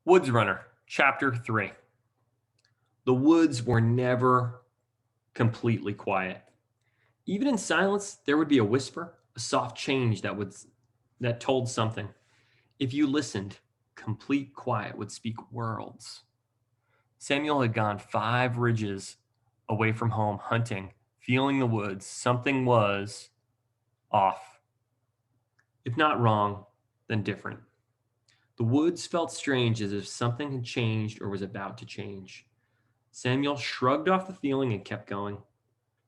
Woods Runner, Chapter 3. The woods were never completely quiet. Even in silence, there would be a whisper, a soft change that told something. If you listened, complete quiet would speak worlds. Samuel had gone 5 ridges away from home hunting, feeling the woods. Something was off. If not wrong, then different. The woods felt strange, as if something had changed or was about to change. Samuel shrugged off the feeling and kept going.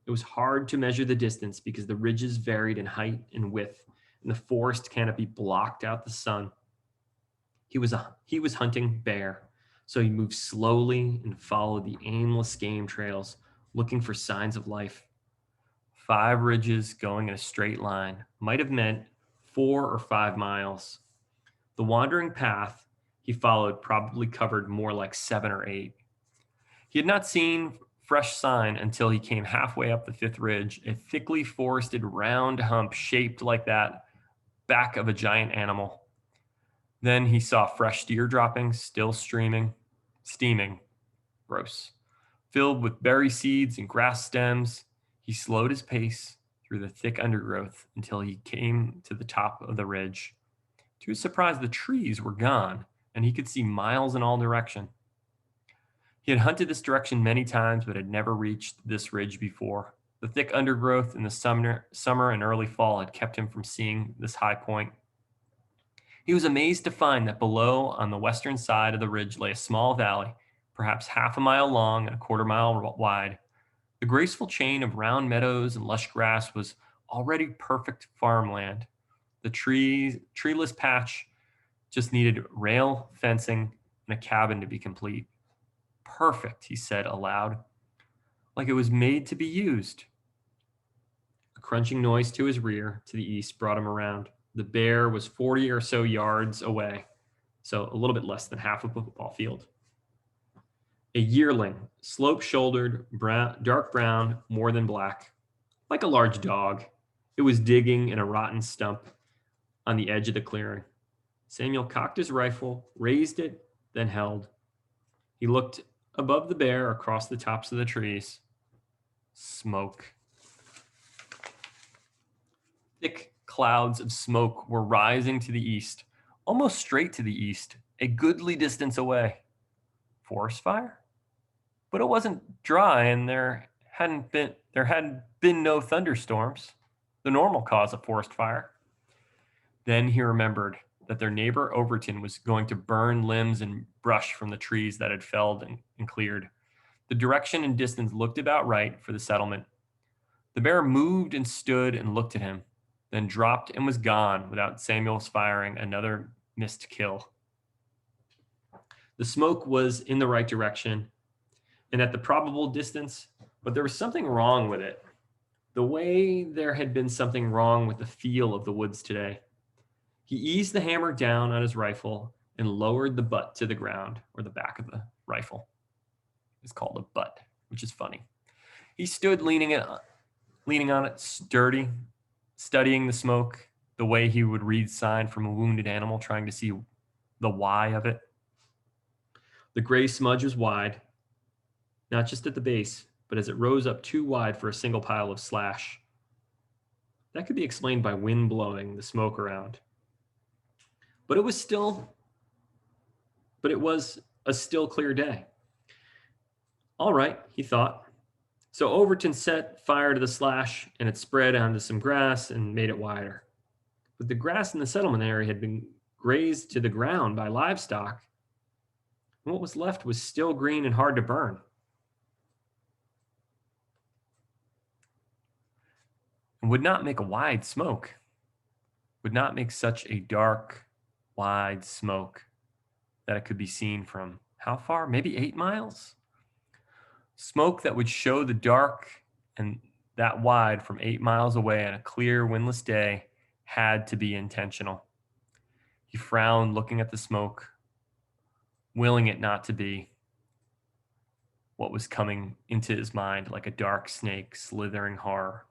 It was hard to measure the distance because the ridges varied in height and width, and the forest canopy blocked out the sun. He was hunting bear, so he moved slowly and followed the aimless game trails, looking for signs of life. 5 ridges going in a straight line might have meant 4 or 5 miles. The wandering path he followed probably covered more like 7 or 8. He had not seen fresh sign until he came halfway up the fifth ridge, a thickly forested round hump shaped like that back of a giant animal. Then he saw fresh deer droppings, still steaming, gross, filled with berry seeds and grass stems. He slowed his pace through the thick undergrowth until he came to the top of the ridge. To his surprise, the trees were gone, and he could see miles in all directions. He had hunted this direction many times, but had never reached this ridge before. The thick undergrowth in the summer and early fall had kept him from seeing this high point. He was amazed to find that below, on the western side of the ridge, lay a small valley, perhaps half a mile long and a quarter mile wide. The graceful chain of round meadows and lush grass was already perfect farmland. The treeless patch just needed rail fencing and a cabin to be complete. Perfect, he said aloud, like it was made to be used. A crunching noise to his rear, to the east, brought him around. The bear was 40 or so yards away, so a little bit less than half a football field. A yearling, slope-shouldered, dark brown, more than black, like a large dog. It was digging in a rotten stump on the edge of the clearing. Samuel cocked his rifle, raised it, then held. He looked above the bear across the tops of the trees. Smoke. Thick clouds of smoke were rising to the east, almost straight to the east, a goodly distance away. Forest fire? But it wasn't dry, and there hadn't been no thunderstorms, the normal cause of forest fire. Then he remembered that their neighbor Overton was going to burn limbs and brush from the trees that had felled and cleared. The direction and distance looked about right for the settlement. The bear moved and stood and looked at him, then dropped and was gone without Samuel's firing another missed kill. The smoke was in the right direction and at the probable distance, but there was something wrong with it. The way there had been something wrong with the feel of the woods today. He eased the hammer down on his rifle and lowered the butt to the ground, or the back of the rifle. It's called a butt, which is funny. He stood leaning on it, studying the smoke, the way he would read sign from a wounded animal, trying to see the why of it. The gray smudge was wide, not just at the base, but as it rose up too wide for a single pile of slash. That could be explained by wind blowing the smoke around. But it was a still clear day. All right, he thought. So Overton set fire to the slash, and it spread onto some grass and made it wider. But the grass in the settlement area had been grazed to the ground by livestock, and what was left was still green and hard to burn. And would not make a wide smoke, would not make such a dark, wide smoke that it could be seen from how far? Maybe 8 miles? Smoke that would show the dark and that wide from 8 miles away on a clear, windless day had to be intentional. He frowned, looking at the smoke, willing it not to be what was coming into his mind like a dark snake, slithering horror.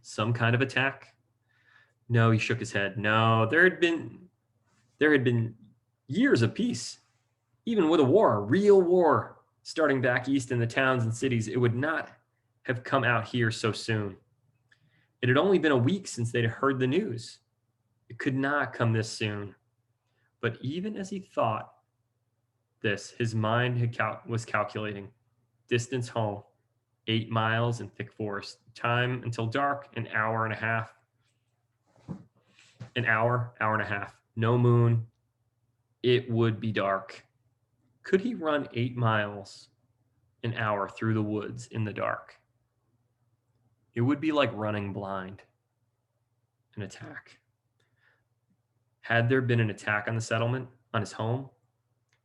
Some kind of attack? No, he shook his head. No, there had been Years of peace. Even with a war, a real war, starting back east in the towns and cities, it would not have come out here so soon. It had only been a week since they'd heard the news. It could not come this soon. But even as he thought this, his mind was calculating. Distance home, 8 miles in thick forest. Time until dark, an hour and a half. An hour, hour and a half. No moon. It would be dark. Could he run 8 miles an hour through the woods in the dark? It would be like running blind. An attack. Had there been an attack on the settlement, on his home?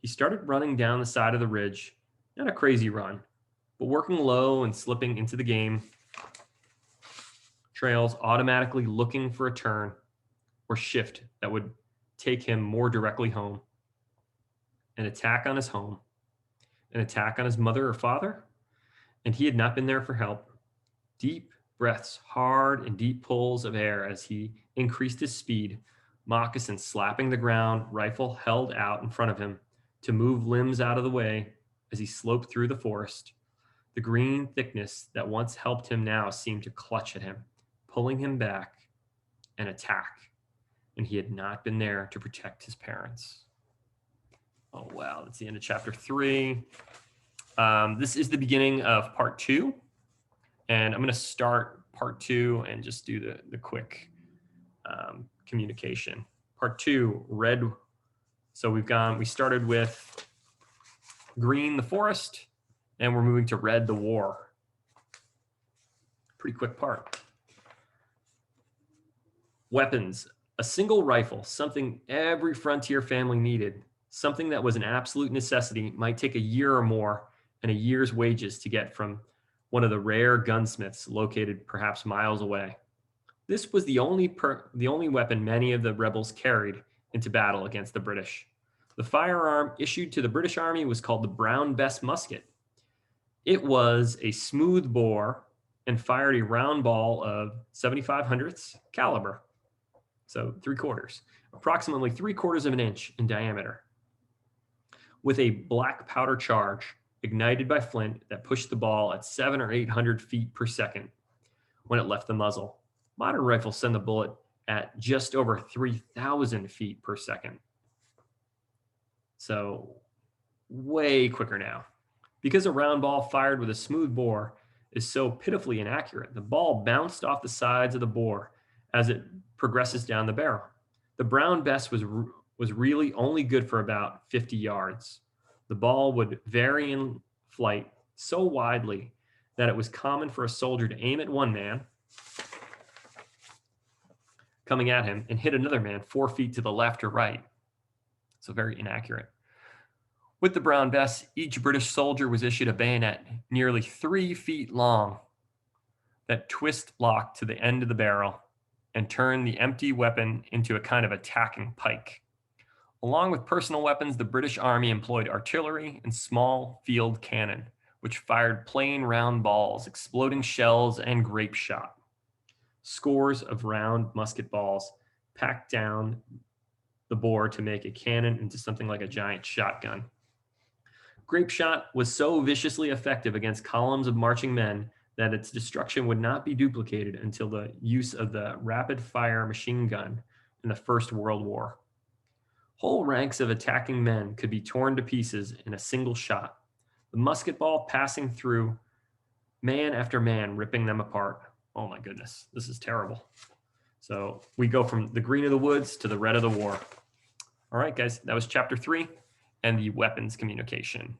He started running down the side of the ridge. Not a crazy run, but working low and slipping into the game trails, automatically looking for a turn or shift that would take him more directly home. An attack on his home, an attack on his mother or father, and he had not been there for help. Deep breaths, hard and deep pulls of air as he increased his speed, moccasins slapping the ground, rifle held out in front of him to move limbs out of the way as he sloped through the forest. The green thickness that once helped him now seemed to clutch at him, pulling him back. An attack, and he had not been there to protect his parents. Oh, wow. That's the end of chapter 3. This is the beginning of part 2. And I'm going to start part 2 and just do the quick communication. Part 2, red. So we started with green, the forest, and we're moving to red, the war. Pretty quick part. Weapons. A single rifle, something every frontier family needed, something that was an absolute necessity, might take a year or more and a year's wages to get from one of the rare gunsmiths located perhaps miles away. This was the only weapon many of the rebels carried into battle against the British. The firearm issued to the British Army was called the Brown Bess musket. It was a smooth bore and fired a round ball of 7/500 caliber, so 3/4, approximately 3/4 of an inch in diameter, with a black powder charge ignited by flint that pushed the ball at 700 or 800 feet per second when it left the muzzle. Modern rifles send the bullet at just over 3,000 feet per second. So way quicker now. Because a round ball fired with a smooth bore is so pitifully inaccurate, the ball bounced off the sides of the bore as it progresses down the barrel. The Brown Bess was really only good for about 50 yards. The ball would vary in flight so widely that it was common for a soldier to aim at one man coming at him and hit another man 4 feet to the left or right. So very inaccurate. With the Brown Bess, each British soldier was issued a bayonet nearly 3 feet long that twist locked to the end of the barrel and turned the empty weapon into a kind of attacking pike. Along with personal weapons, the British Army employed artillery and small field cannon, which fired plain round balls, exploding shells, and grape shot. Scores of round musket balls packed down the bore to make a cannon into something like a giant shotgun. Grape shot was so viciously effective against columns of marching men that its destruction would not be duplicated until the use of the rapid-fire machine gun in the First World War. Whole ranks of attacking men could be torn to pieces in a single shot, the musket ball passing through man after man, ripping them apart. Oh my goodness, this is terrible. So we go from the green of the woods to the red of the war. All right, guys, that was chapter 3 and the weapons communication.